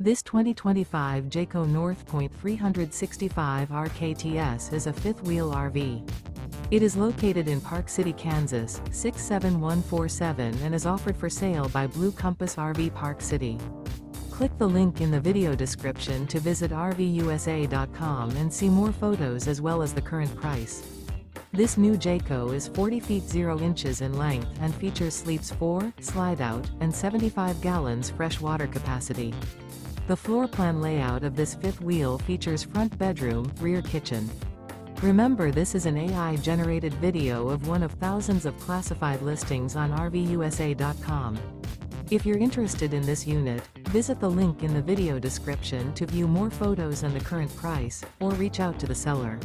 This 2025 Jayco North Point 365 RKTS is a fifth-wheel RV. It is located in Park City, Kansas, 67147 and is offered for sale by Blue Compass RV Park City. Click the link in the video description to visit RVUSA.com and see more photos as well as the current price. This new Jayco is 40 feet 0 inches in length and features sleeps 4, slide-out, and 75 gallons fresh water capacity. The floor plan layout of this fifth wheel features front bedroom, rear kitchen. Remember, this is an AI-generated video of one of thousands of classified listings on RVUSA.com. If you're interested in this unit, visit the link in the video description to view more photos and the current price, or reach out to the seller.